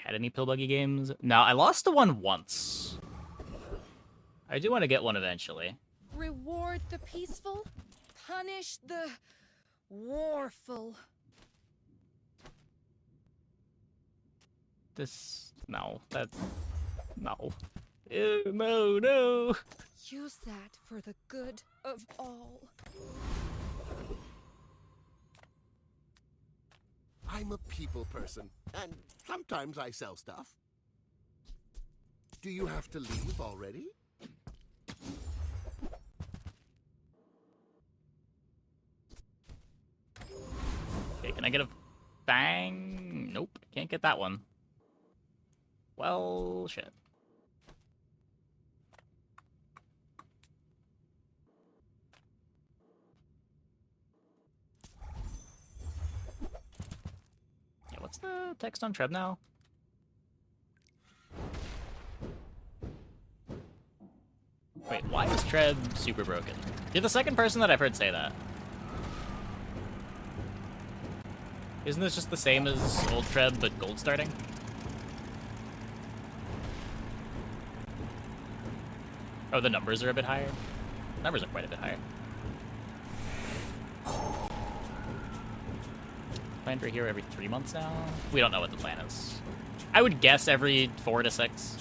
had any pill buggy games. No, I lost to one once. I do want to get one eventually. Reward the peaceful, punish the warful. No, Ew, no. Use that for the good of all. I'm a people person, and sometimes I sell stuff. Do you have to leave already? Okay, can I get a fang? Nope, can't get that one. Well, shit. Yeah, what's the text on Treb now? Wait, why is Treb super broken? You're the second person that I've heard say that. Isn't this just the same as old Treb, but gold starting? Oh, the numbers are a bit higher? Numbers are quite a bit higher. Plan for a hero every 3 months now? We don't know what the plan is. I would guess every 4 to 6.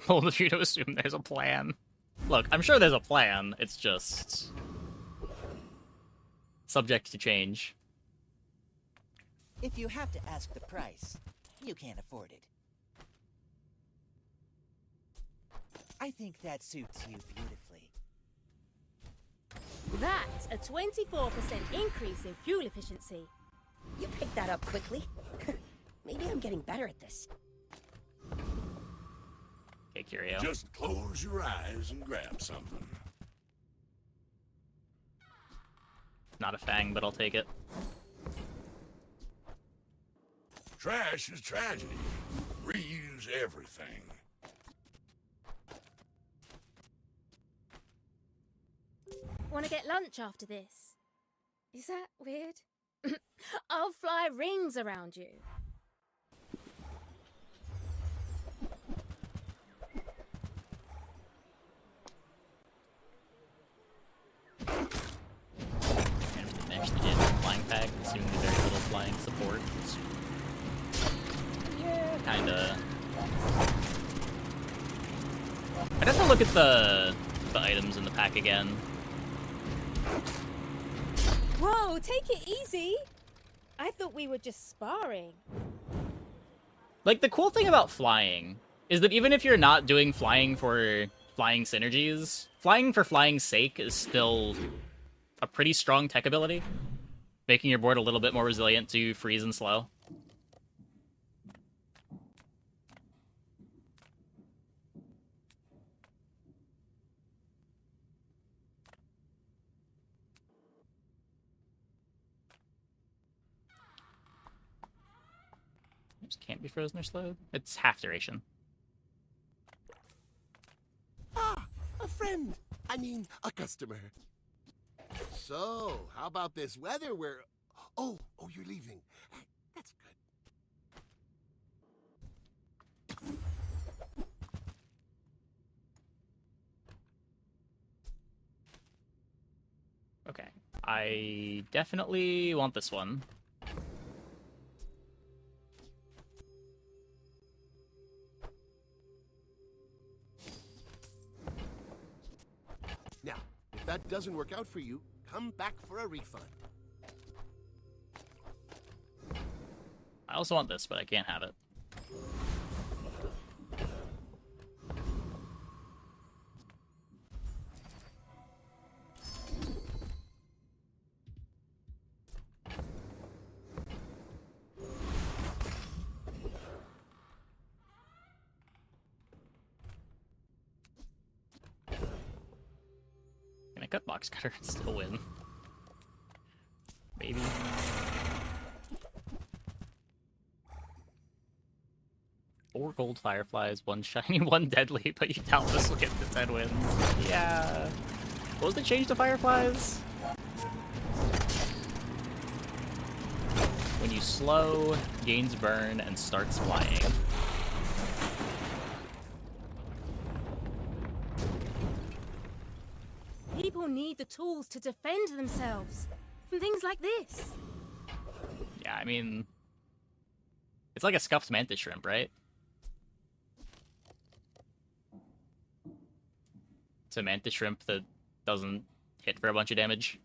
Hold of you to assume there's a plan. Look, I'm sure there's a plan. It's just subject to change. If you have to ask the price, you can't afford it. I think that suits you beautifully. That's a 24% increase in fuel efficiency. You picked that up quickly. Maybe I'm getting better at this. Okay, Curio. Just close your eyes and grab something. Not a fang, but I'll take it. Trash is tragedy. Reuse everything. Want to get lunch after this? Is that weird? I'll fly rings around you. Flying pack, assuming very little flying support. Yeah, kinda. I'd have to look at the items in the pack again. Whoa, take it easy. I thought we were just sparring. Like, the cool thing about flying is that even if you're not doing flying for flying synergies, flying for flying's sake is still a pretty strong tech ability, making your board a little bit more resilient to freeze and slow. Oops, can't be frozen or slowed. It's half duration. Ah, a friend. I mean, a customer. So, how about this weather where... Oh, you're leaving. That's good. Okay. I definitely want this one. Now, if that doesn't work out for you, come back for a refund. I also want this, but I can't have it. Can I cut box cutter and still win? Maybe. 4 gold fireflies, 1 shiny, 1 deadly, but you doubt this will get to 10 wins. Yeah. What was the change to fireflies? When you slow, gains burn, and starts flying. People need the tools to defend themselves from things like this. Yeah, I mean... It's like a scuffed mantis shrimp, right? It's a mantis shrimp that doesn't hit for a bunch of damage.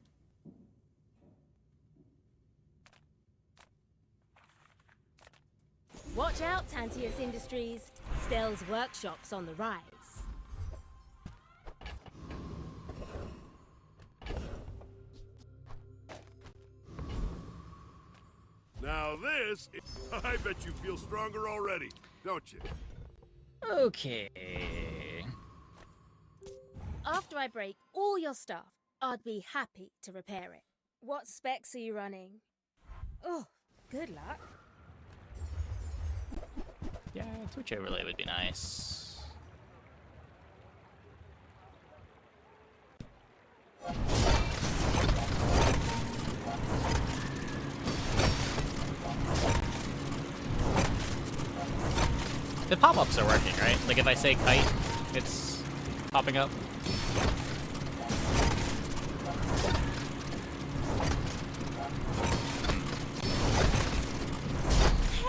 Watch out, Tantius Industries. Stell's workshop's on the rise. Now this, I bet you feel stronger already, don't you? Okay. After I break all your stuff, I'd be happy to repair it. What specs are you running? Oh, good luck. Yeah, Twitch overlay would be nice. The pop-ups are working, right? Like if I say kite, it's popping up.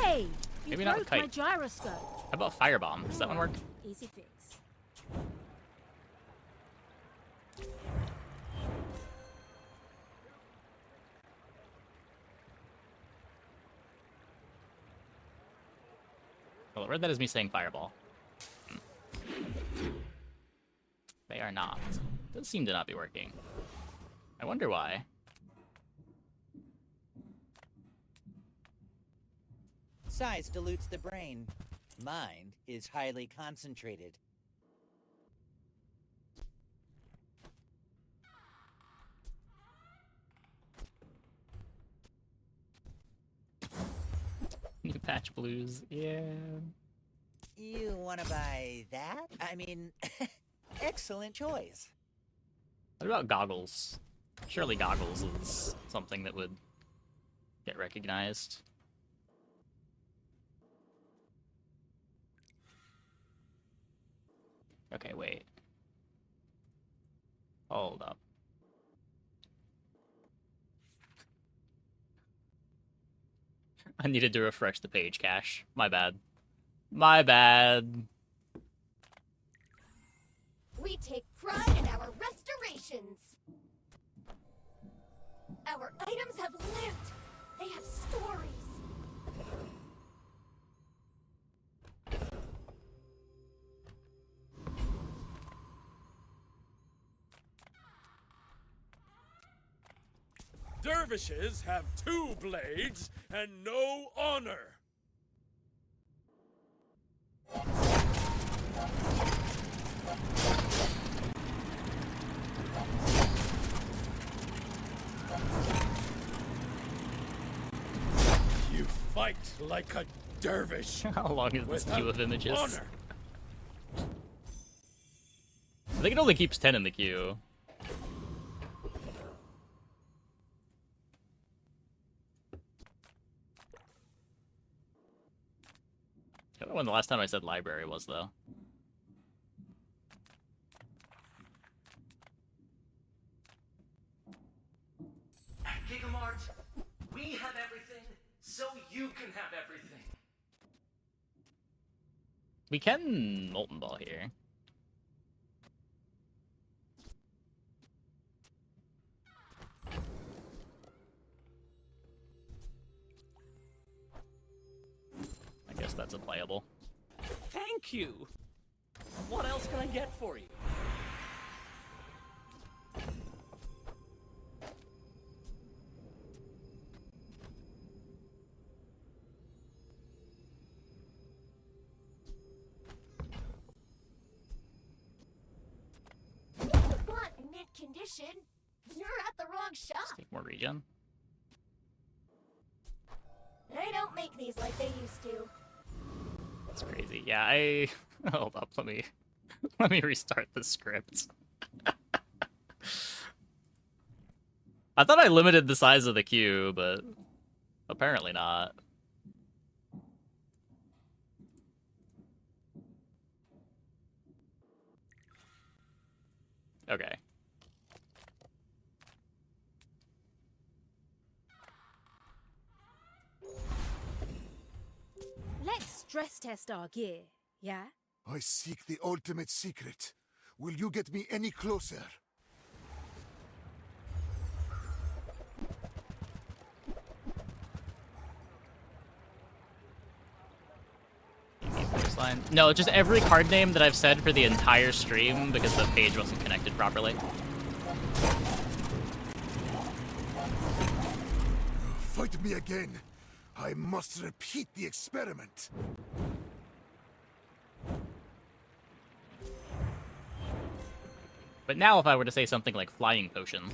Hey, you Maybe not broke kite. my gyroscope. How about firebomb? Does that one work? Easy fix. Well, I read that as me saying fireball. They are not. Does seem to not be working. I wonder why. Size dilutes the brain. Mind is highly concentrated. New patch blues, yeah. You want to buy that? I mean, excellent choice. What about goggles? Surely goggles is something that would get recognized. Okay, wait. Hold up. I needed to refresh the page cache. My bad. My bad. We take pride in our restorations. Our items have lived. They have stories. Dervishes have 2 blades and no honor. You fight like a dervish. How long is this queue of images? Honor. I think it only keeps 10 in the queue. I don't know when the last time I said library was, though. At Gigamart, we have everything, so you can have everything. We can Molten Ball here. I guess that's a playable. Thank you. What else can I get for you? If you want mint condition, you're at the wrong shop. Take more regen. They don't make these like they used to. That's crazy. Yeah, I hold up. Let me restart the script. I thought I limited the size of the queue, but apparently not. Okay. Let's stress test our gear, yeah? I seek the ultimate secret. Will you get me any closer? Line. No, just every card name that I've said for the entire stream because the page wasn't connected properly. Fight me again. I must repeat the experiment. But now if I were to say something like flying potion.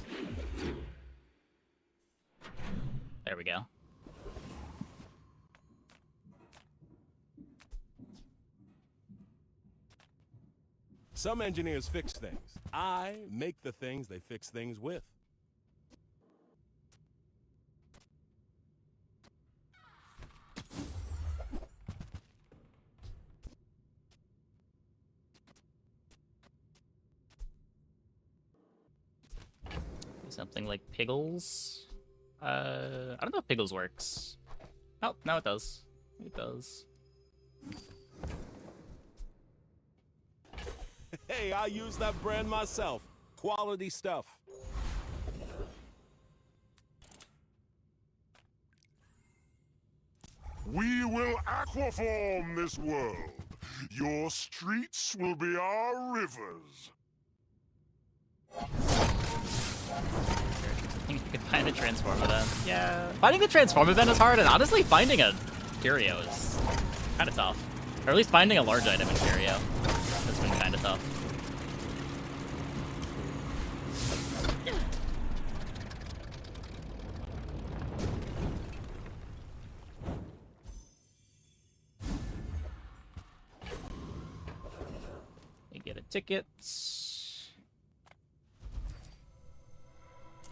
There we go. Some engineers fix things. I make the things they fix things with. Something like Piggles. I don't know if Piggles works. Oh, no, it does. It does. Hey, I use that brand myself. Quality stuff. We will aquaform this world. Your streets will be our rivers. I think you can find a transform event. Yeah. Finding the transform event is hard, and honestly, finding a curio is kind of tough. Or at least finding a large item in curio has been kind of tough. You get a ticket.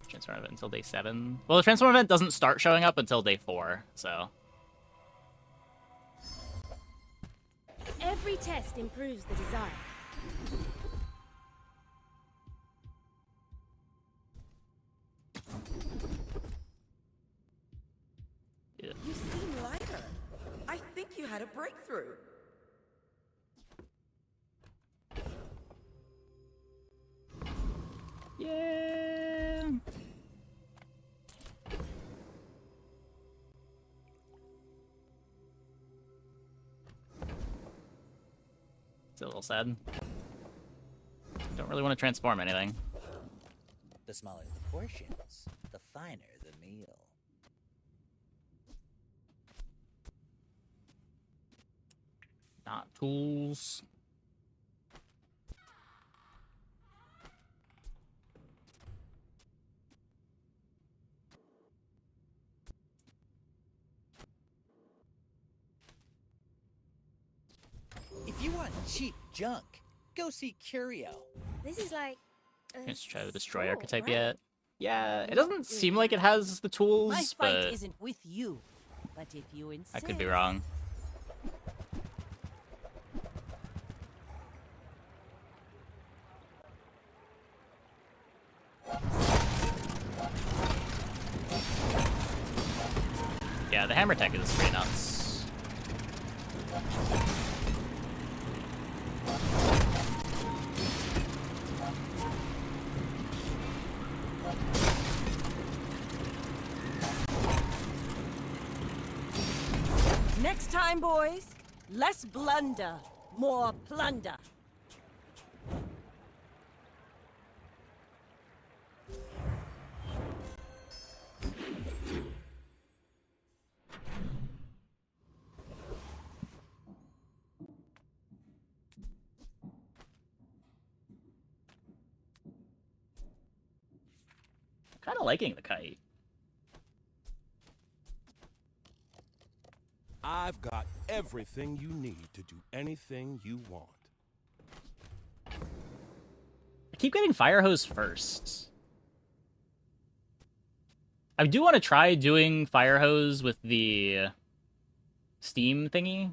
Transform event until day 7. Well, the transform event doesn't start showing up until day 4, so. Every test improves the design. Yeah. You seem lighter. I think you had a breakthrough. Yeah. It's a little sad. Don't really want to transform anything. The smaller the portions, the finer the meal. Not tools. If you want cheap junk, go see Curio. This is like. Let's try to destroy sword, archetype right? yet. Yeah, it doesn't seem like it has the tools, My fight but isn't with you, but if you insist. I could be wrong. Yeah, the hammer tech is pretty nuts. Next time, boys, less blunder, more plunder. Kind of liking the kite. I've got everything you need to do anything you want. I keep getting fire hose first. I do want to try doing fire hose with the steam thingy.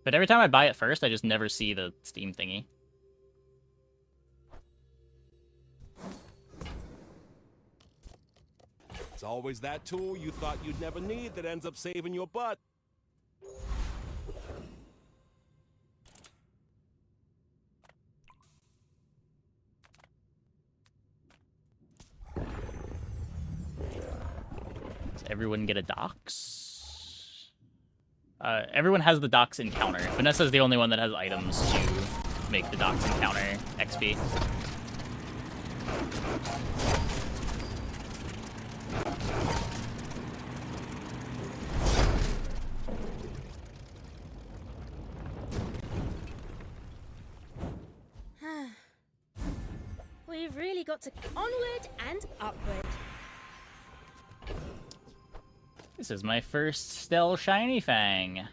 But every time I buy it first, I just never see the steam thingy. It's always that tool you thought you'd never need that ends up saving your butt. Does everyone get a docks? Everyone has the docks encounter. Vanessa's the only one that has items to make the docks encounter XP. We've really got to onward and upward. This is my first Stell shiny fang.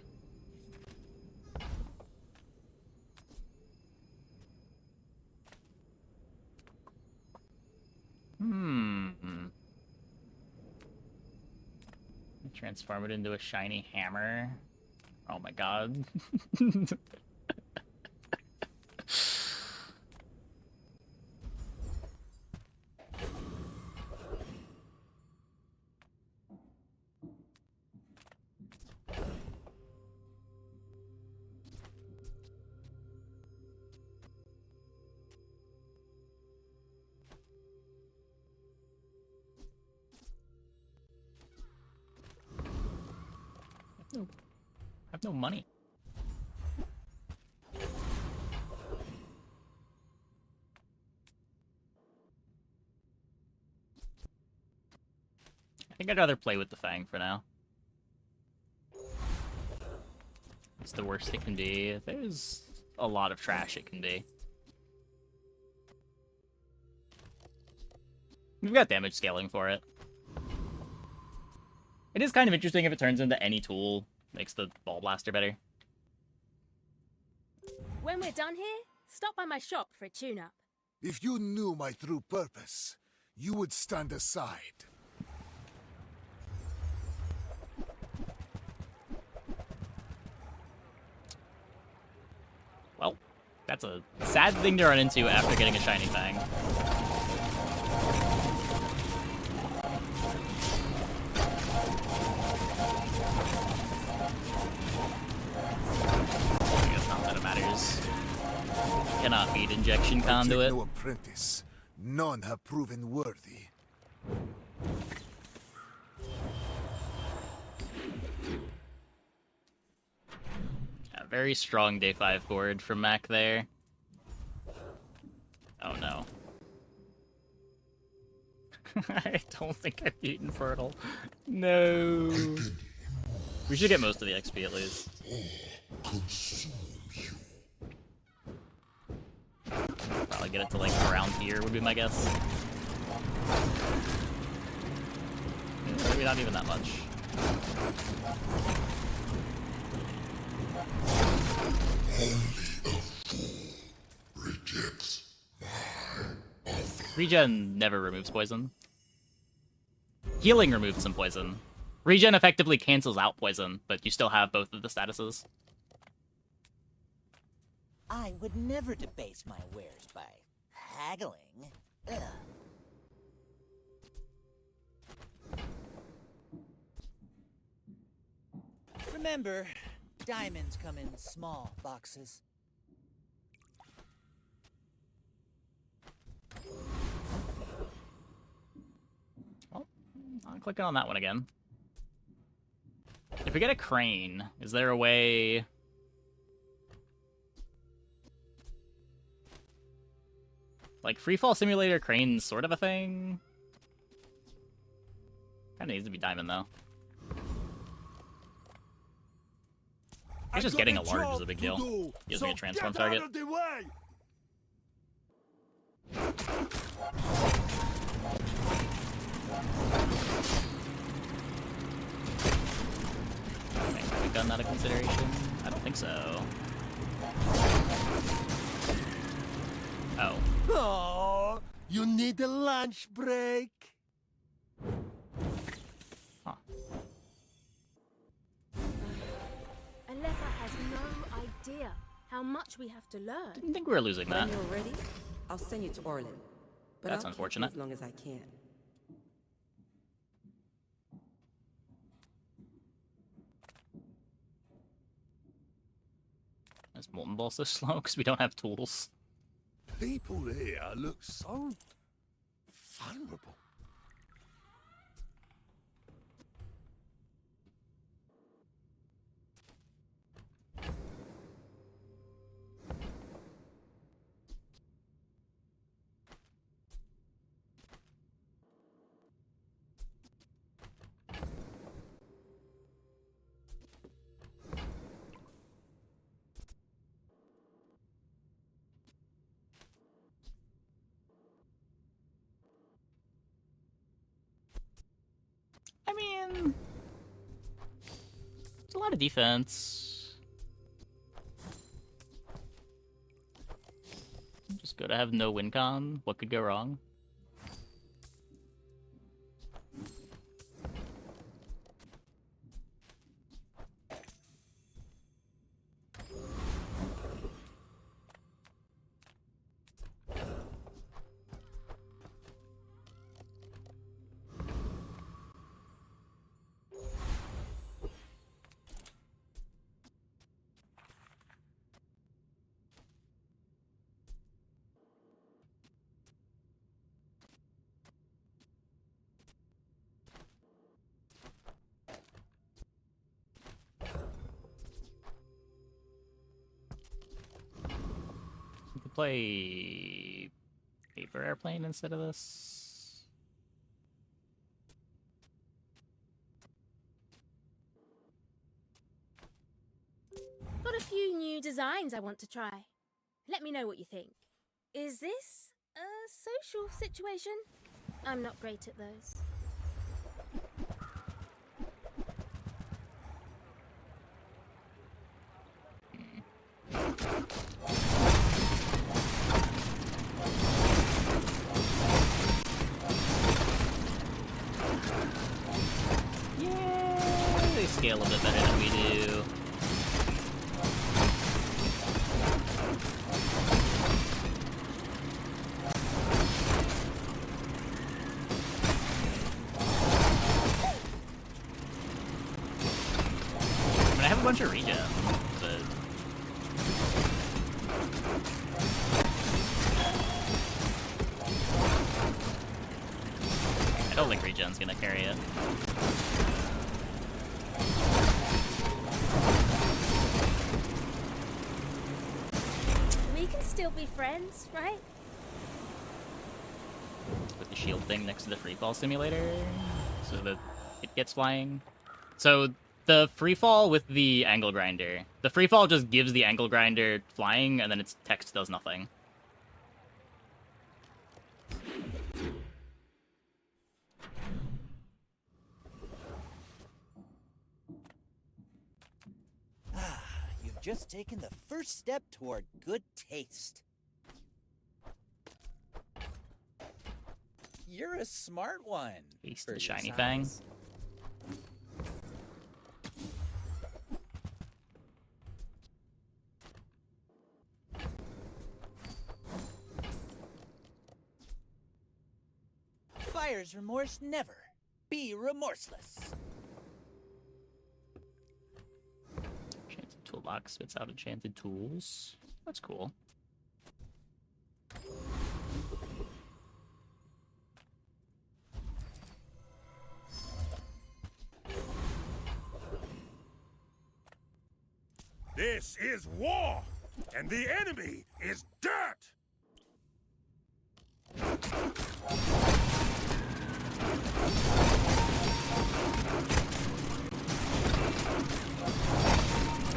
Transform it into a shiny hammer. Oh my god. I have no money. I think I'd rather play with the fang for now. It's the worst it can be. There's a lot of trash it can be. We've got damage scaling for it. It is kind of interesting if it turns into any tool. Makes the ball blaster better. When we're done here, stop by my shop for a tune-up. If you knew my true purpose, you would stand aside. Well, that's a sad thing to run into after getting a shiny fang. I guess not that it matters. Cannot beat injection conduit. No apprentice. None have proven worthy. Very strong day 5 board from Mac there. Oh no. I don't think I've beaten Fertile. No. We should get most of the XP at least. Probably get it to like around here would be my guess. Maybe not even that much. Regen never removes poison. Healing removes some poison. Regen effectively cancels out poison, but you still have both of the statuses. I would never debase my wares by haggling. Ugh. Remember, diamonds come in small boxes. Well, I'm clicking on that one again. If we get a crane, is there a way... Like, freefall simulator crane's sort of a thing? Kinda needs to be diamond, though. I guess just getting a large is a big deal. Gives me a transform target. Wincon not a consideration? I don't think so. Oh. Oh, you need a lunch break. Huh. Aleppa has no idea how much we have to learn. Didn't think we were losing that. When you're ready, I'll send you to Orlin. But That's I'll keep you unfortunate. as long as I can. Is Molten Ball so slow because we don't have tools? People here look so vulnerable. I mean, it's a lot of defense. Just good to have no win con. What could go wrong? We could play paper airplane instead of this. Got a few new designs I want to try. Let me know what you think. Is this a social situation? I'm not great at those. Yeah, they scale a bit better than we do. I mean, I have a bunch of regen, but I don't think regen's gonna carry it. We can still be friends, right? With the shield thing next to the freefall simulator, so that it gets flying. So the freefall with the angle grinder, the freefall just gives the angle grinder flying, and then its text does nothing. You've just taken the first step toward good taste. You're a smart one. Taste for the your shiny fang. size. Buyer's remorse never. Be remorseless. Enchanted toolbox spits out enchanted tools. That's cool. This is war, and the enemy is dirt!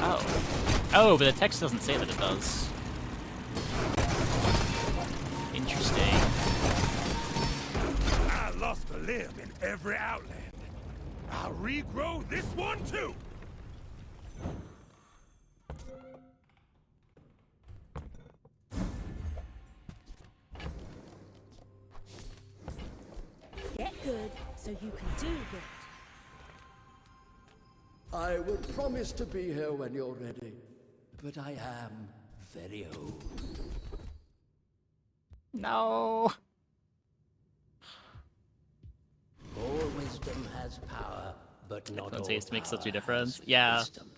Oh. Oh, but the text doesn't say that it does. Interesting. I lost a limb in every outland. I'll regrow this one too! good so you can do good. I would promise to be here when you're ready, but I am very old. No. All wisdom has power, but not No all taste makes such a power difference. has Yeah. wisdom.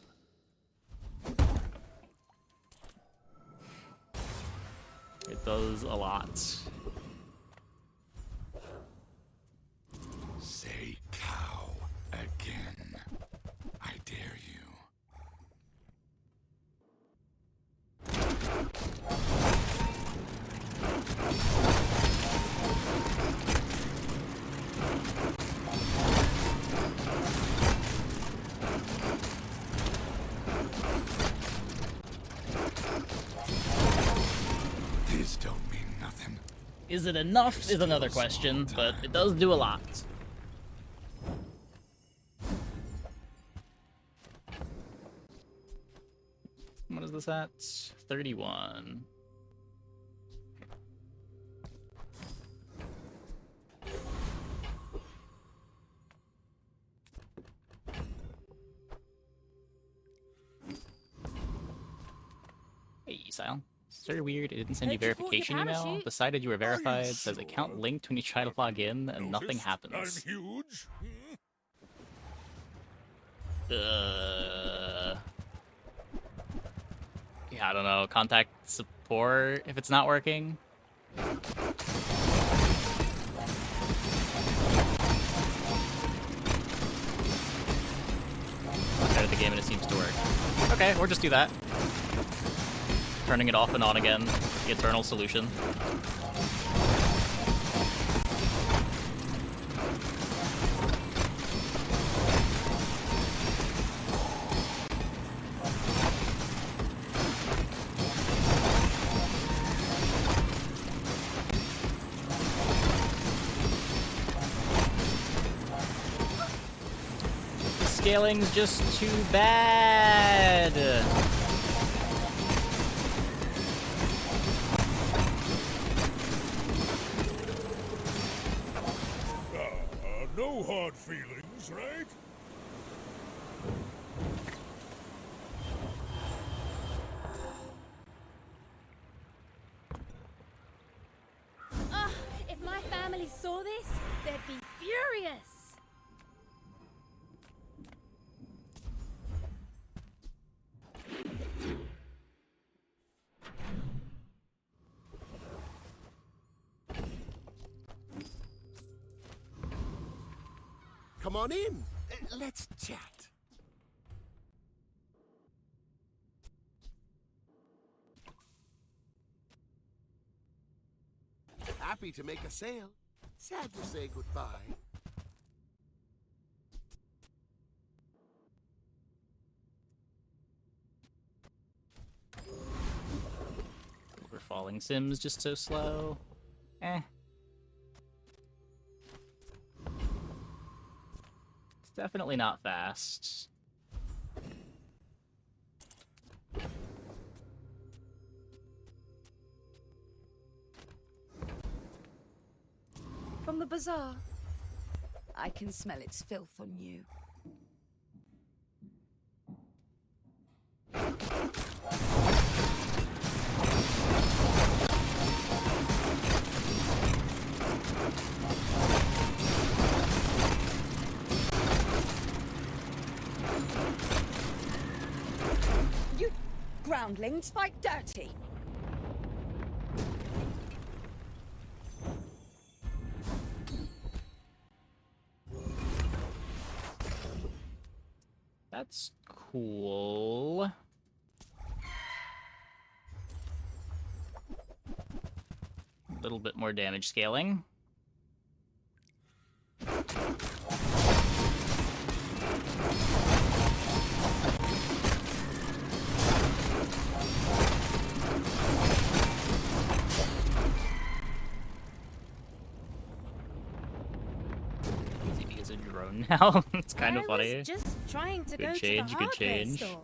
It does a lot. Say cow again. I dare you. This don't mean nothing. Is it enough is another question, but it does do a lot. What is this at? 31. Hey, Sile. It's very weird. It didn't send you Hope you brought your verification email. parachute. Decided you were verified. you Says sure? account linked when you try to log in, and nothing Noticed happens. I'm huge. Yeah, I don't know. Contact support if it's not working. Started the game and it seems to work. Okay, or just do that. Turning it off and on again. The eternal solution. The scaling's just too bad. No hard feelings, right? Ugh, if my family saw this, they'd be furious. Come on in. Let's chat. Happy to make a sale. Sad to say goodbye. We're falling sims just so slow. Eh. It's definitely not fast. From the bazaar. I can smell its filth on you. You groundlings fight dirty. That's cool. A little bit more damage scaling. Easy because a drone now. It's kind of I funny. was just trying to Good go change, to the good hardware change. store.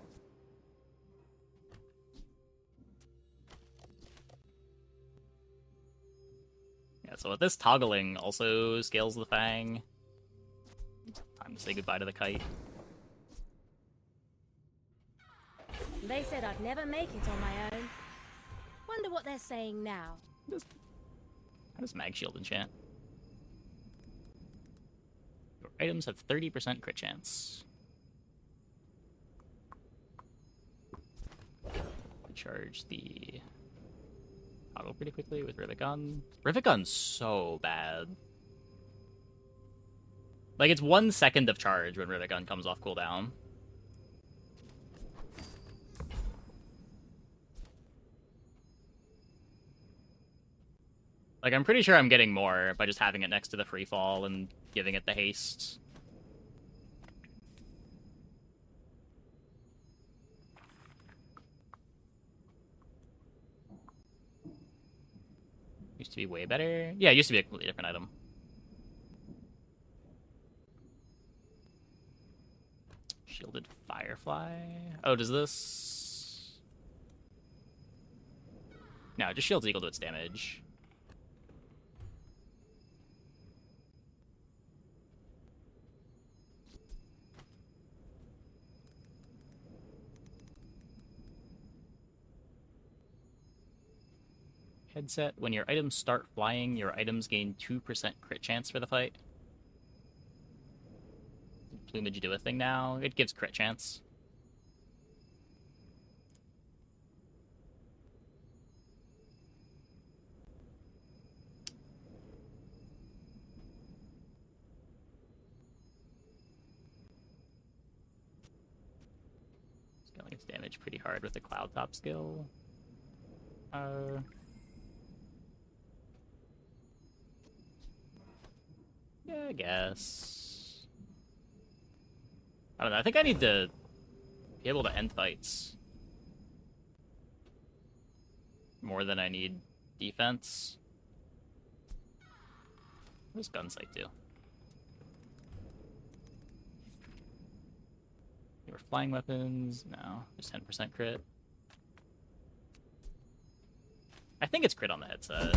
Yeah, so with this toggling also scales the fang. Time to say goodbye to the kite. They said I'd never make it on my own. Wonder what they're saying now. How does Mag Shield enchant? Your items have 30% crit chance. Charge the toggle pretty quickly with Rivet Gun. Rivet Gun's so bad. Like, it's 1 second of charge when Rivet Gun comes off cooldown. Like, I'm pretty sure I'm getting more by just having it next to the free fall and giving it the haste. Used to be way better. Yeah, it used to be a completely different item. Shielded Firefly. Oh, does this... No, just shields equal to its damage. Headset. When your items start flying, your items gain 2% crit chance for the fight. Plumage do a thing now? It gives crit chance. Scaling its damage pretty hard with the Cloud Top skill. Yeah, I guess. I don't know. I think I need to be able to end fights more than I need defense. What does Gunsight do? Your flying weapons? No, just 10% crit. I think it's crit on the headset.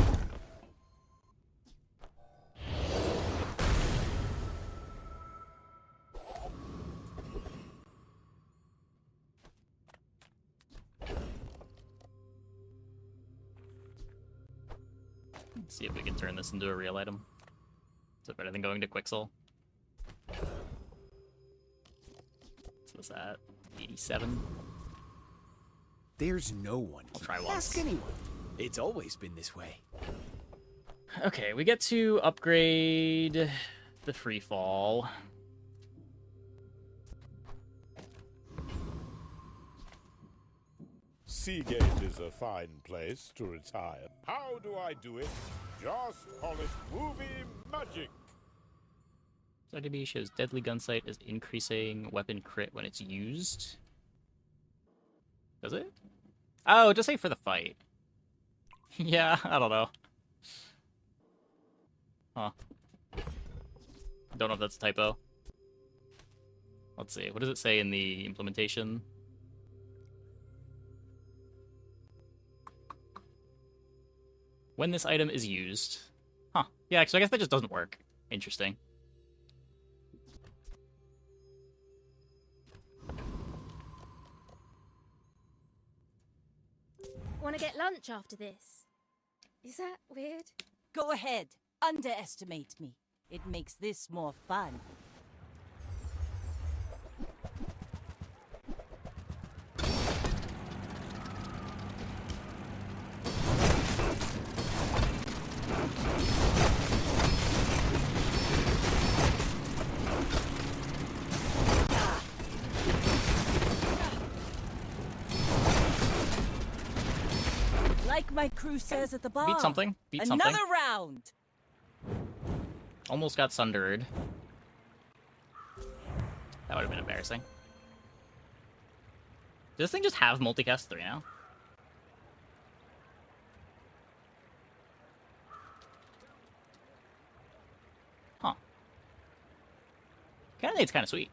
Let's see if we can turn this into a real item. Is it better than going to Quixel? What's this at? 87? There's no one. I'll try once. Ask anyone. It's always been this way. Okay, we get to upgrade the free fall. Seagate is a fine place to retire. How do I do it? Just call it movie magic. RDB shows deadly gunsight as increasing weapon crit when it's used. Does it? Oh, just say for the fight. Yeah, I don't know. Huh. Don't know if that's a typo. Let's see. What does it say in the implementation? When this item is used. Huh. Yeah, so I guess that just doesn't work. Interesting. Want to get lunch after this? Is that weird? Go ahead. Underestimate me. It makes this more fun. Like my crew says at the bar. Beat something. Beat Another something. round. Almost got sundered. That would have been embarrassing. Does this thing just have multicast 3 now? Huh. Cannonade's kind of sweet.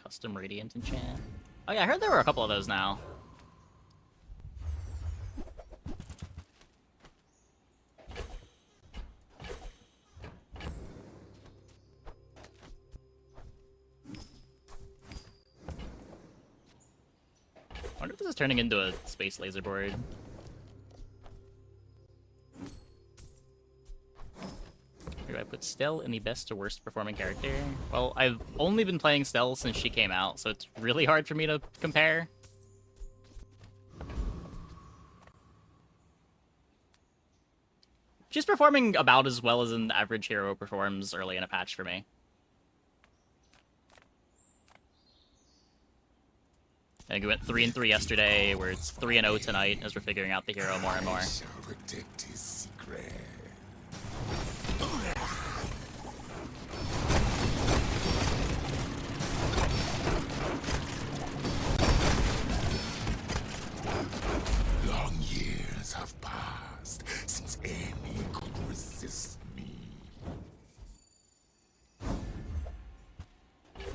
Custom Radiant enchant. Oh yeah, I heard there were a couple of those now. I wonder if this is turning into a space laser board. Where do I put Stell in the best to worst performing character? Well, I've only been playing Stell since she came out, so it's really hard for me to compare. She's performing about as well as an average hero performs early in a patch for me. I think we went 3-3 yesterday, we're 3-0 tonight as we're figuring out the hero more and more. Shall protect his secret. Long years have passed since any could resist me.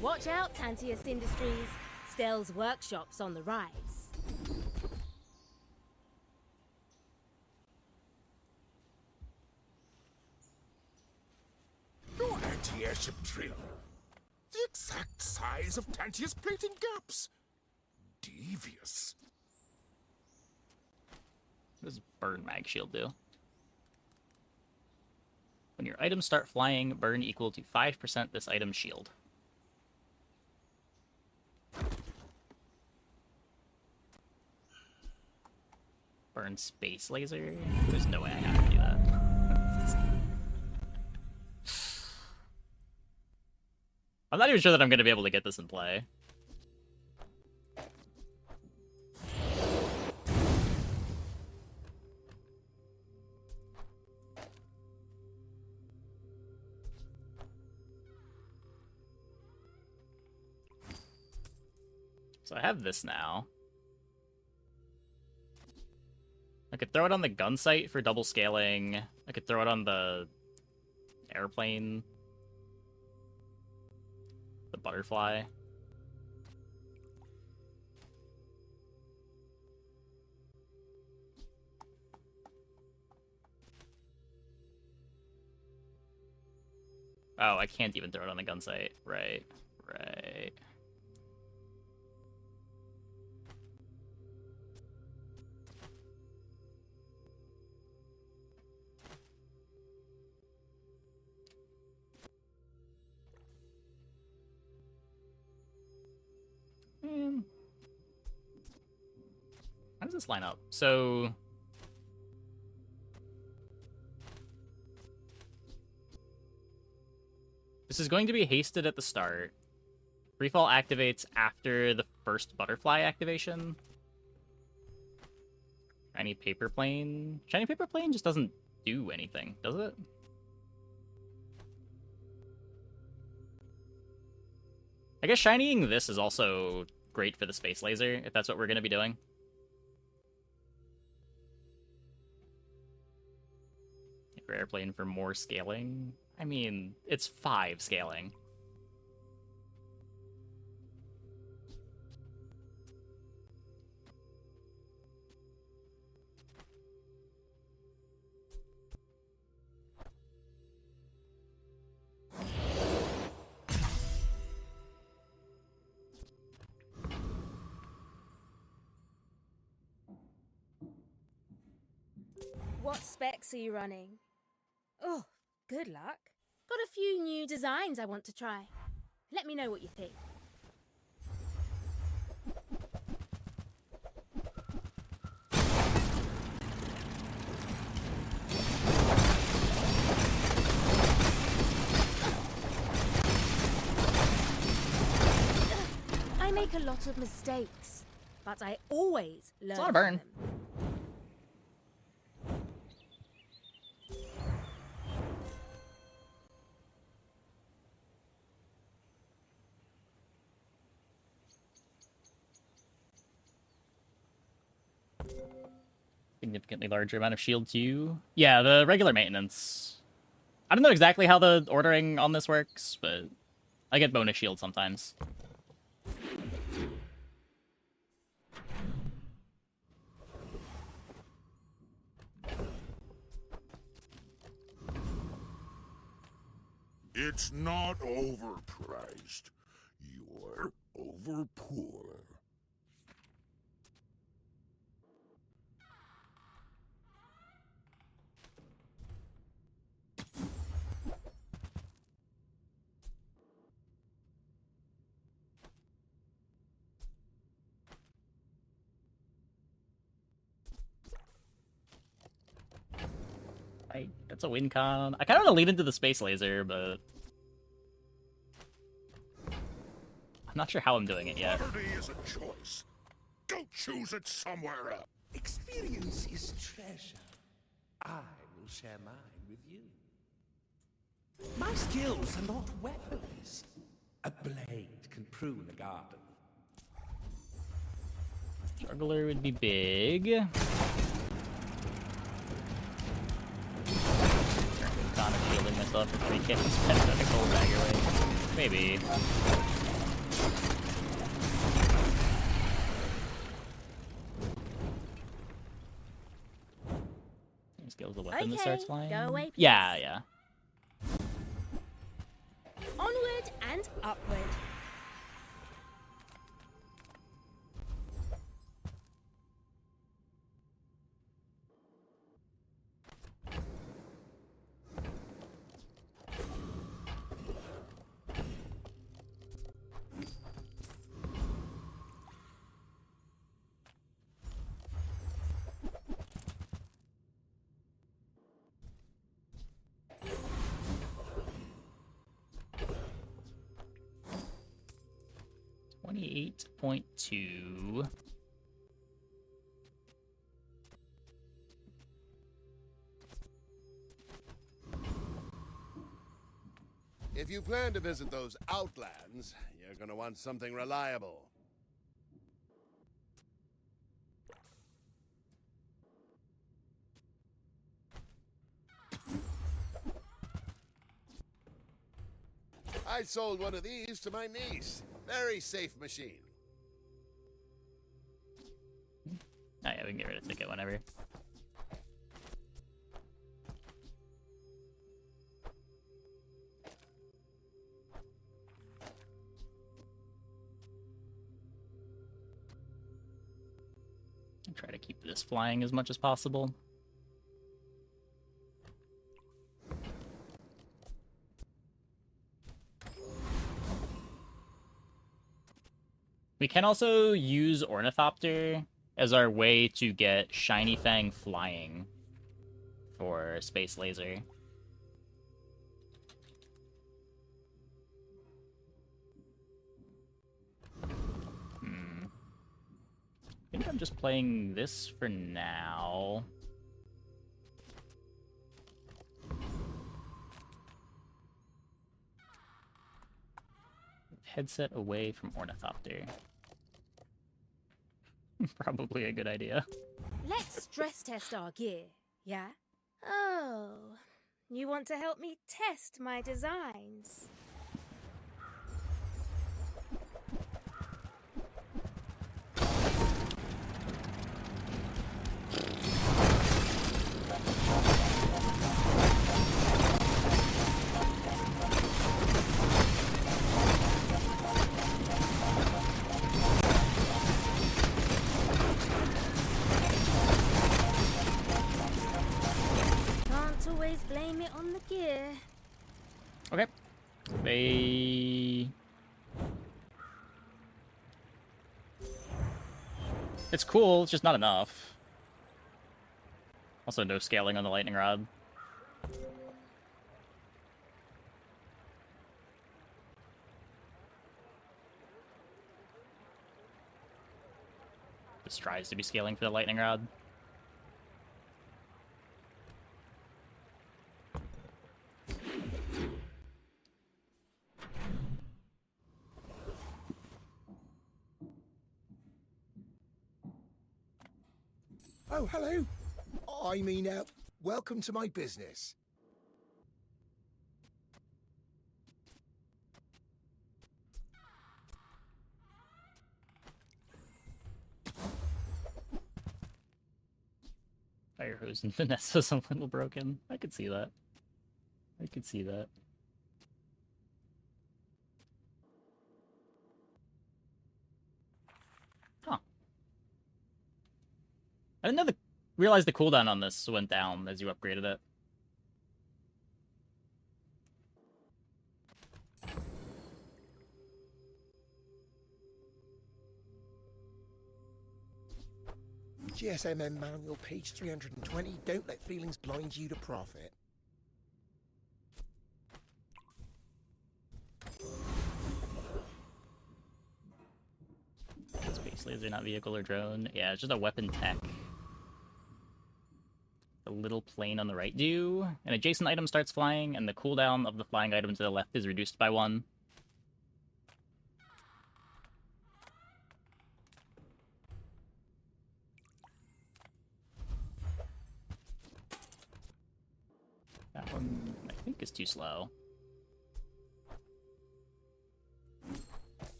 Watch out, Tantius Industries. Stell's workshop's on the rise. Your anti-airship drill. The exact size of Tantius plating gaps. Devious. What does Burn Mag Shield do? When your items start flying, burn equal to 5% this item's shield. Burn Space Laser? There's no way I have to do that. I'm not even sure that I'm going to be able to get this in play. So I have this now. I could throw it on the gun sight for double scaling. I could throw it on the airplane. The butterfly. Oh, I can't even throw it on the gun sight. Right. Right. How does this line up? So this is going to be hasted at the start. Freefall activates after the first butterfly activation. Shiny paper plane. Shiny paper plane just doesn't do anything, does it? I guess shinying this is also great for the space laser, if that's what we're going to be doing. For airplane for more scaling. I mean, it's 5 scaling. What specs are you running? Oh, good luck. Got a few new designs I want to try. Let me know what you think. I make a lot of mistakes, but I always learn. It's not a burn. From them. Significantly larger amount of shield to you. Yeah, the regular maintenance. I don't know exactly how the ordering on this works, but I get bonus shield sometimes. It's not overpriced. You're over poor. That's a win con. I kind of want to lead into the space laser, but I'm not sure how I'm doing it yet. Poverty is a choice. Go choose it somewhere else. Experience is treasure. I will share mine with you. My skills are not weapons. A blade can prune a garden. Juggler would be big. Kind of shielding myself for 3k. Spend a cold dagger away. Maybe. Skills the weapon that starts flying. Go away, please. Yeah. Onward and upward. .2. If you plan to visit those outlands, you're gonna want something reliable. I sold one of these to my niece. Very safe machine. Oh yeah, we can get rid of ticket whenever. Try to keep this flying as much as possible. We can also use Ornithopter as our way to get Shiny Fang flying for Space Laser. I think I'm just playing this for now. Headset away from Ornithopter. Probably a good idea. Let's stress test our gear, yeah? Oh, you want to help me test my designs? Always blame it on the gear. Okay. It's cool, it's just not enough. Also, no scaling on the lightning rod. This tries to be scaling for the lightning rod. Oh, hello. Welcome to my business. Fire hose and Vanessa's a little broken. I could see that. I could see that. I didn't know realize the cooldown on this went down as you upgraded it. GSMM manual, page 320. Don't let feelings blind you to profit. Space laser, not vehicle or drone. Yeah, it's just a weapon tech. The little plane on the right do. An adjacent item starts flying, and the cooldown of the flying item to the left is reduced by 1. That one, I think, is too slow.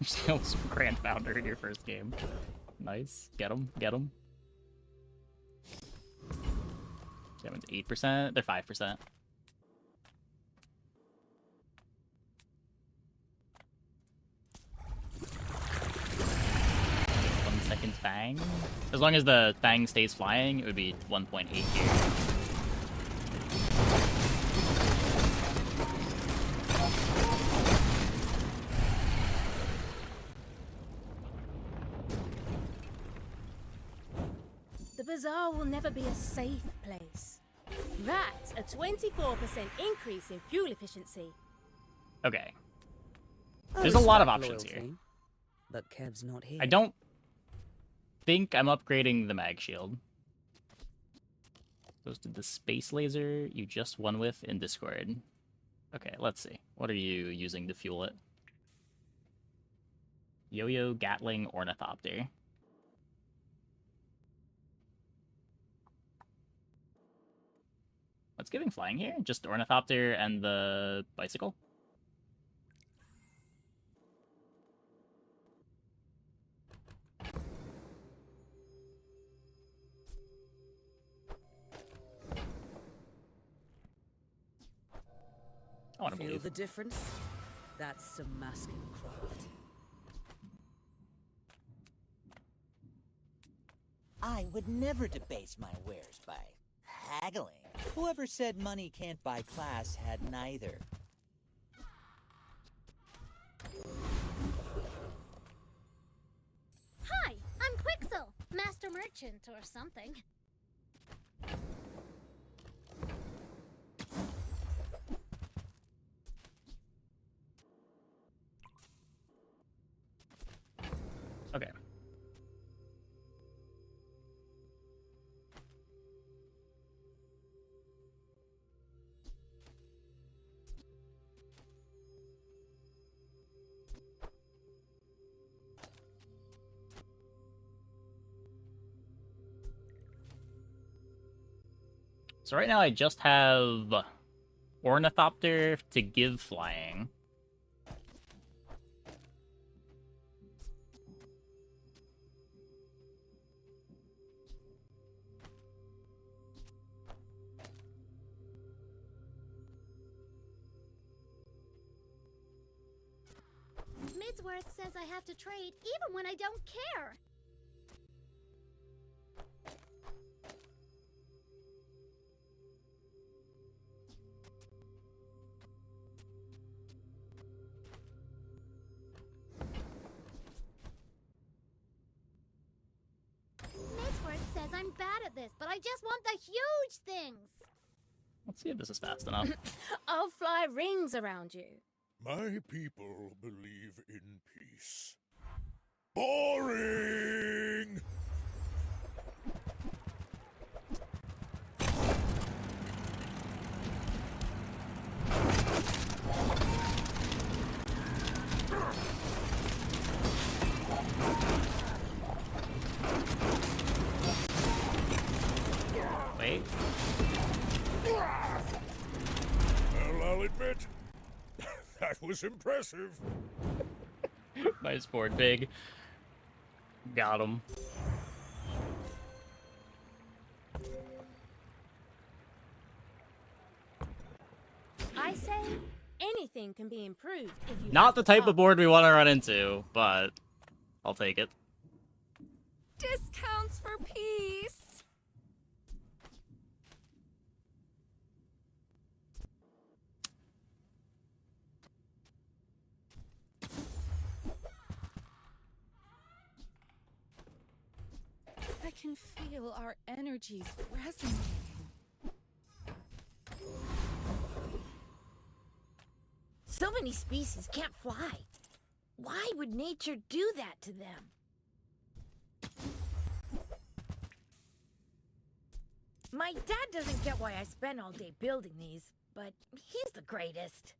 Still some Grand Founder in your first game. Nice. Get him. Get him. That one's 8%. They're 5%. Second fang. As long as the fang stays flying, it would be 1.8 here. The Bazaar will never be a safe place. That's a 24% increase in fuel efficiency. Okay. There's a lot of options here. But Kev's not here. I don't think I'm upgrading the mag shield. Goes to the space laser you just won with in Discord. Okay, let's see. What are you using to fuel it? Yo-Yo, Gatling, Ornithopter. What's giving flying here? Just Ornithopter and the bicycle? I want to Feel believe. the difference? That's some masking craft. I would never debase my wares by haggling. Whoever said money can't buy class had neither. Hi, I'm Quixel, Master Merchant or something. Okay. So right now I just have Ornithopter to give flying. Midsworth says I have to trade even when I don't care. Midsworth says I'm bad at this, but I just want the huge things. Let's see if this is fast enough. I'll fly rings around you. My people believe in peace. Boring! Wait. Well, I'll admit, that was impressive. Nice board, big. Got him. I say anything can be improved if you Not have the type of heart. board we want to run into, but I'll take it. discounts for peace. I can feel our energies resonating. So many species can't fly. Why would nature do that to them? My dad doesn't get why I spend all day building these, but he's the greatest.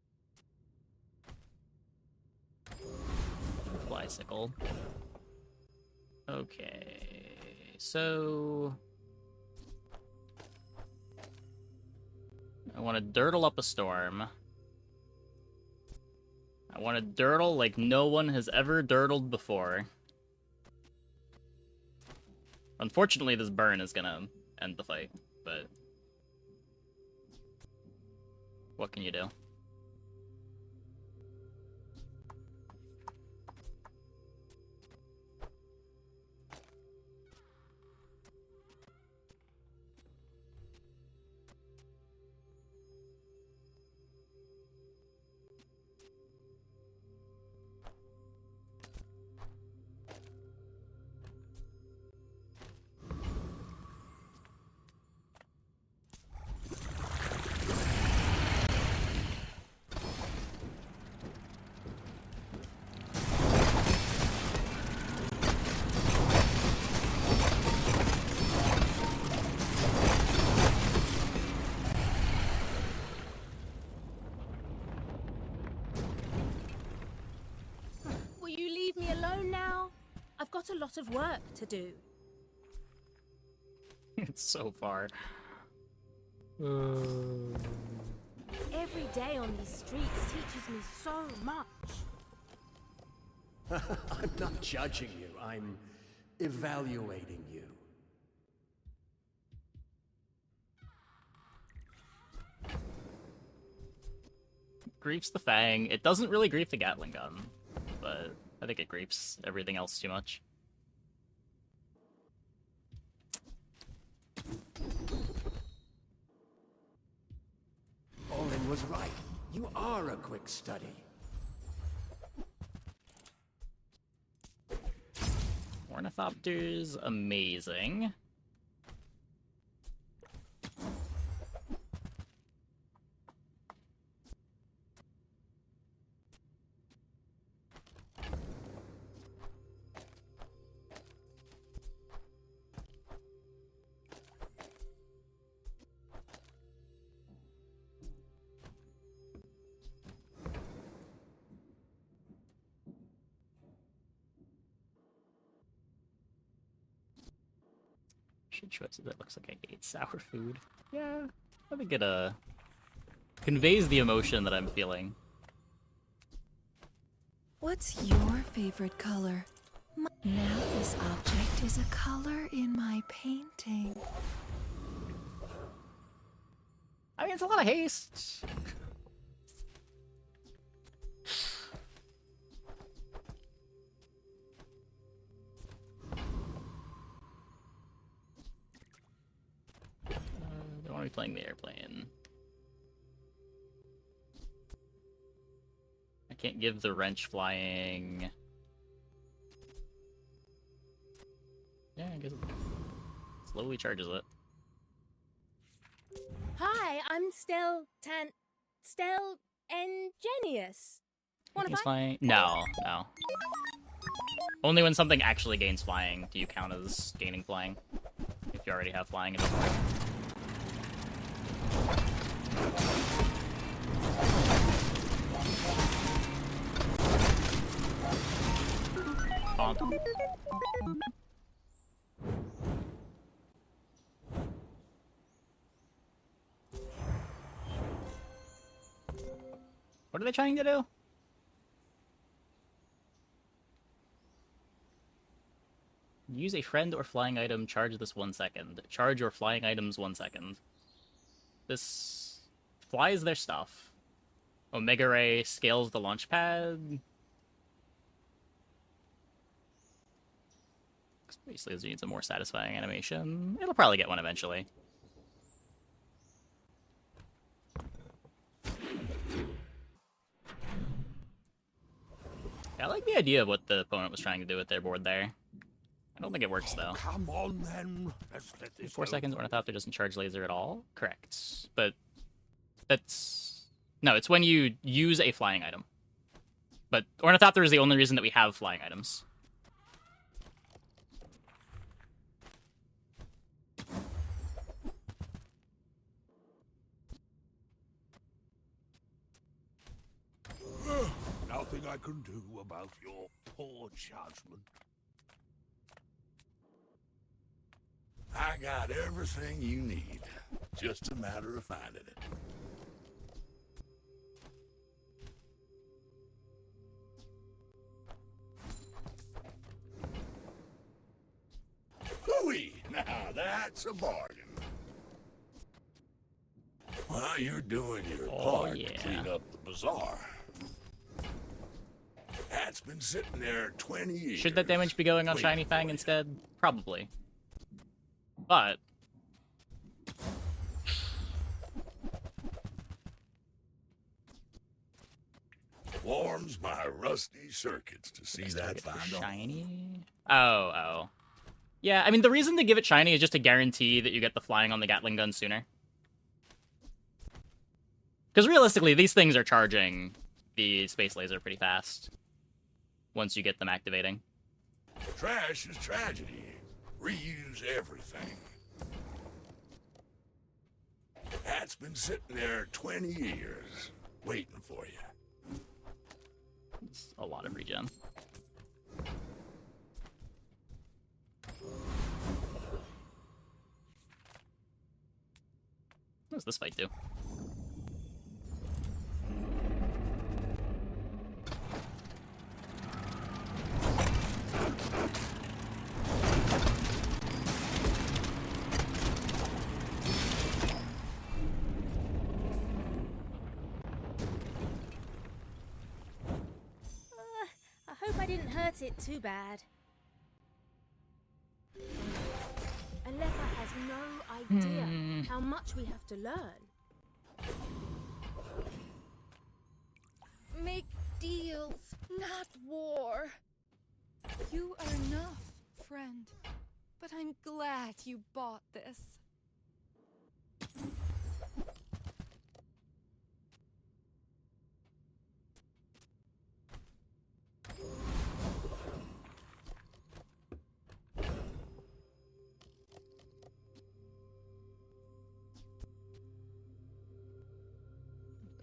Flysicle. Okay, so I want to dirtle up a storm. I want to dirtle like no one has ever dirtled before. Unfortunately, this burn is gonna end the fight, but what can you do? Will you leave me alone now? I've got a lot of work to do. It's so far. Every day on these streets teaches me so much. I'm not judging you, I'm evaluating you. Griefs the Fang. It doesn't really grief the Gatling gun, but I think it griefs everything else too much. Olin was right. You are a quick study. Ornithopters, amazing. Choices. It looks like I ate sour food. Yeah, I think it conveys the emotion that I'm feeling. What's your favorite color? Now this object is a color in my painting. I mean, it's a lot of haste. Don't want to be playing the airplane. I can't give the wrench flying. Yeah, I guess it slowly charges it. Hi, I'm Stell Engenious. Wanna Gains fight? flying? No, no. Only when something actually gains flying do you count as gaining flying. If you already have flying, it doesn't work. Bonk. What are they trying to do? Use a friend or flying item, charge this 1 second. Charge your flying items 1 second. This flies their stuff. Omega Ray scales the launch pad. Space Laser needs a more satisfying animation. It'll probably get one eventually. I like the idea of what the opponent was trying to do with their board there. I don't think it works, though. Come on, then. Let's let this 4 go. seconds, Ornithopter doesn't charge laser at all? Correct. But that's... No, it's when you use a flying item. But Ornithopter is the only reason that we have flying items. Nothing I can do about your poor judgment. I got everything you need. Just a matter of finding it. Hooey! Now that's a bargain. Well, you're doing your part to clean up the bazaar. That's been sitting there 20 years. Should that damage be going on Shiny Fang instead? Probably. But... Warms my rusty circuits to see that find shiny. Oh. Yeah, I mean, the reason to give it shiny is just to guarantee that you get the flying on the Gatling gun sooner. Because realistically, these things are charging the Space Laser pretty fast once you get them activating. Trash is tragedy. Reuse everything. That's been sitting there 20 years, waiting for you. It's a lot of regen. What does this fight do? I hope I didn't hurt it too bad. Alepa has no idea how much we have to learn. Make deals, not war. You are enough, friend. But I'm glad you bought this.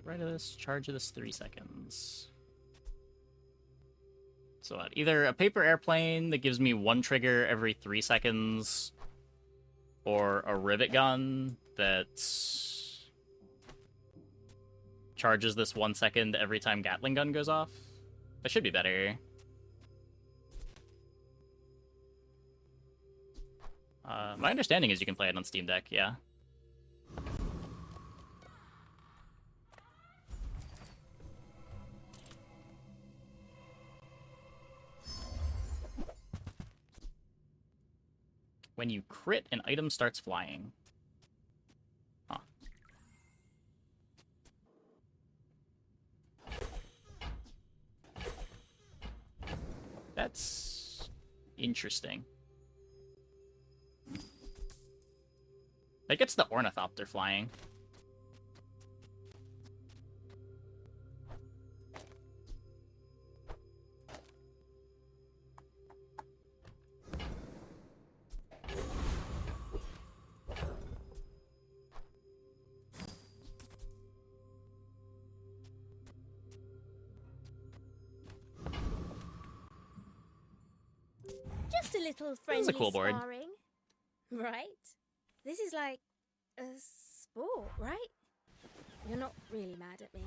Right of this, charge of this 3 seconds. So either a paper airplane that gives me 1 trigger every 3 seconds, or a rivet gun that charges this 1 second every time Gatling gun goes off. That should be better. My understanding is you can play it on Steam Deck, yeah. When you crit, an item starts flying. Huh. That's interesting. That gets the Ornithopter flying. Just a little friendly This is a cool board. sparring, right? This is like a sport, right? You're not really mad at me.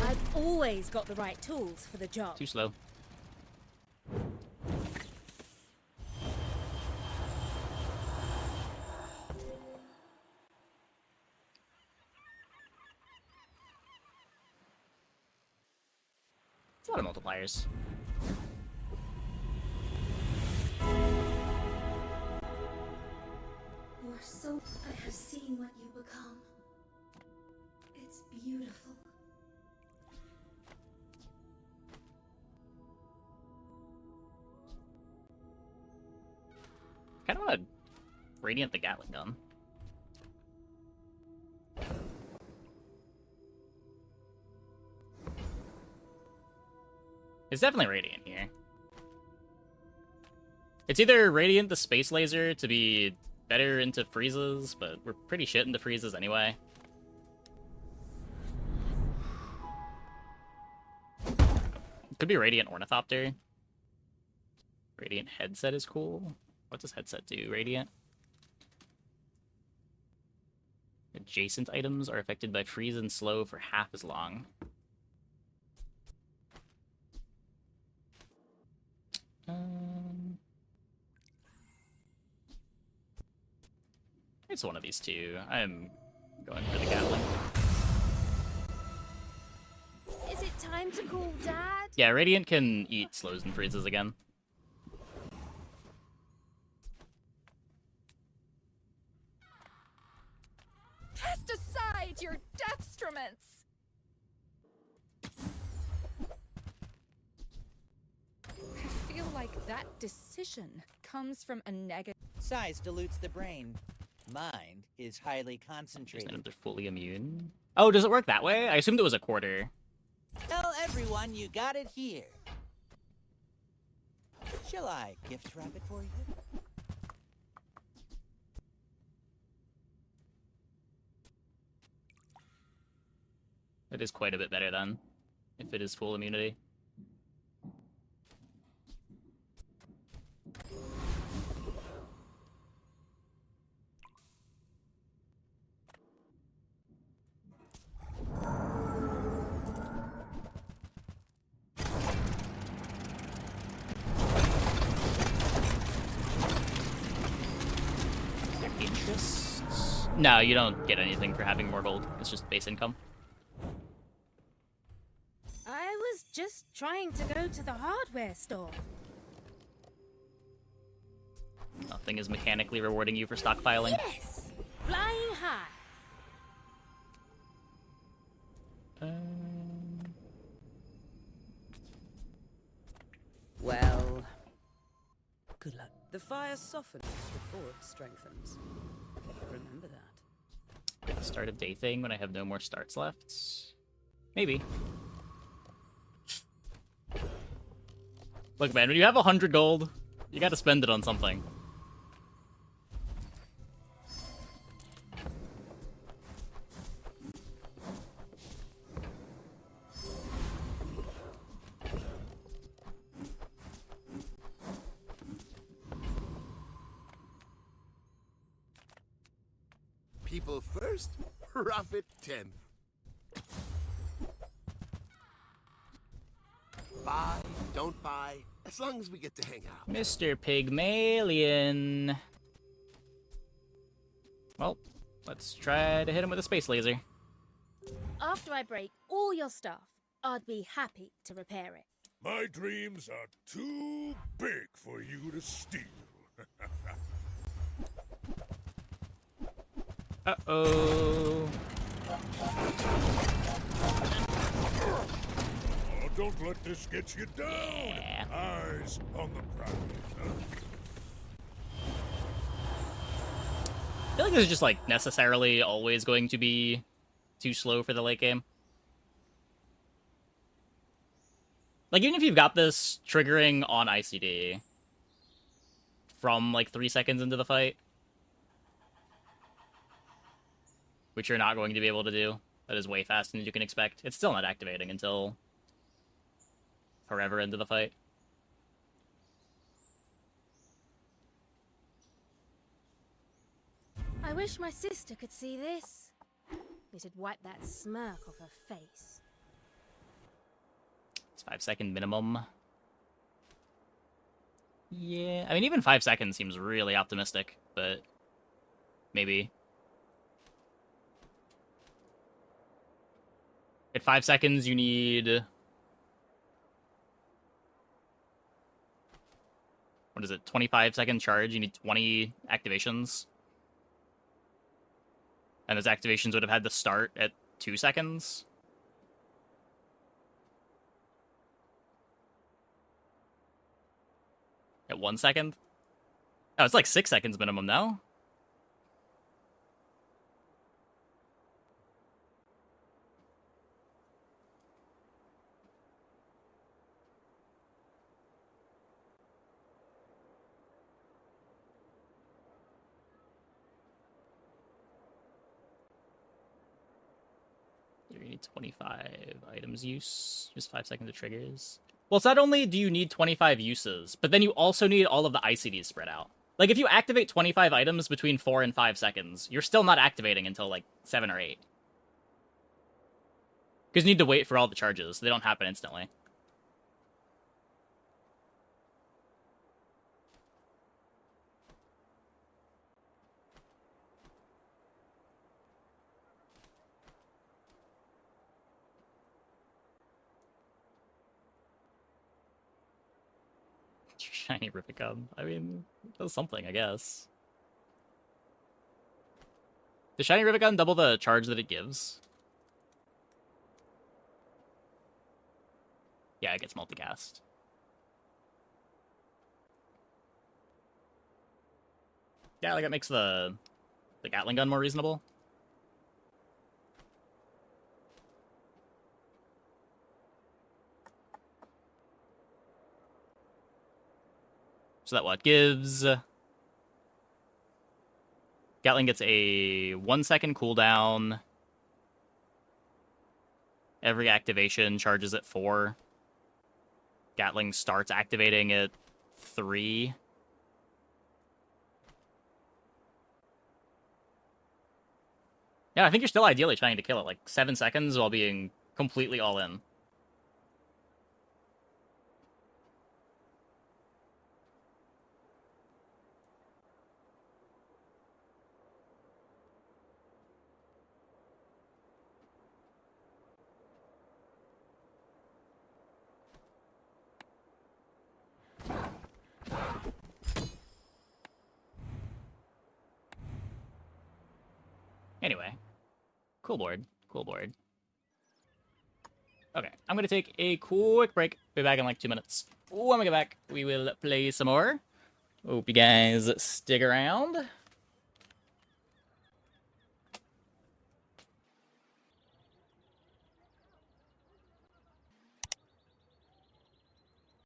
I've always got the right tools for the job. Too slow. It's a lot of multipliers. You are so... I have seen what you become. It's beautiful. Kind of want to radiant the Gatling gun. It's definitely radiant here. It's either radiant the space laser to be better into freezes, but we're pretty shit into freezes anyway. Could be radiant ornithopter. Radiant headset is cool. What does headset do? Radiant. Adjacent items are affected by freeze and slow for half as long. It's one of these two. I'm going for the Gatling. Is it time to call Dad? Yeah, Radiant can eat slows and freezes again. Cast aside your deathstruments! I feel like that decision comes from a negative... Size dilutes the brain. Mind is highly concentrated. They're fully immune. Oh, does it work that way? I assumed it was a quarter. Tell everyone you got it here. Shall I gift wrap it for you? It is quite a bit better then, if it is full immunity. Interests? No, you don't get anything for having more gold. It's just base income. I was just trying to go to the hardware store. Nothing is mechanically rewarding you for stockpiling. Yes! Flying high. Well, good luck. The fire softens before it strengthens. Remember that. Start a day thing when I have no more starts left? Maybe. Look, man, when you have 100 gold, you gotta spend it on something. People first, profit 10th. Buy, don't buy, as long as we get to hang out. Mr. Pygmalion. Well, let's try to hit him with a space laser. After I break all your stuff, I'd be happy to repair it. My dreams are too big for you to steal. Uh-oh. Oh, don't let this get you down. Yeah. Eyes on the prize, huh? I feel like this is just, like, necessarily always going to be too slow for the late game. Like, even if you've got this triggering on ICD from, like, 3 seconds into the fight, which you're not going to be able to do, that is way faster than you can expect, it's still not activating until forever into the fight. I wish my sister could see this. It'd wipe that smirk off her face. It's 5 second minimum. Yeah, I mean, even 5 seconds seems really optimistic, but maybe. At 5 seconds, you need what is it, 25-second charge. You need 20 activations. And those activations would have had to start at 2 seconds. At 1 second? Oh, it's like 6 seconds minimum now. You need 25 items use. Just 5 seconds of triggers. Well, it's not only do you need 25 uses, but then you also need all of the ICDs spread out. Like, if you activate 25 items between 4 and 5 seconds, you're still not activating until, like, 7 or 8. Because you need to wait for all the charges. They don't happen instantly. Shiny Ripicum. I mean, it does something, I guess. Does Shiny Ripicum double the charge that it gives? Yeah, it gets multicast. Yeah, like it makes the Gatling gun more reasonable. So that what gives Gatling gets a 1 second cooldown. Every activation charges at 4. Gatling starts activating at 3. Yeah, I think you're still ideally trying to kill it like 7 seconds while being completely all in. Anyway, cool board, cool board. Okay, I'm gonna take a quick break. Be back in like 2 minutes. When we get back, we will play some more. Hope you guys stick around.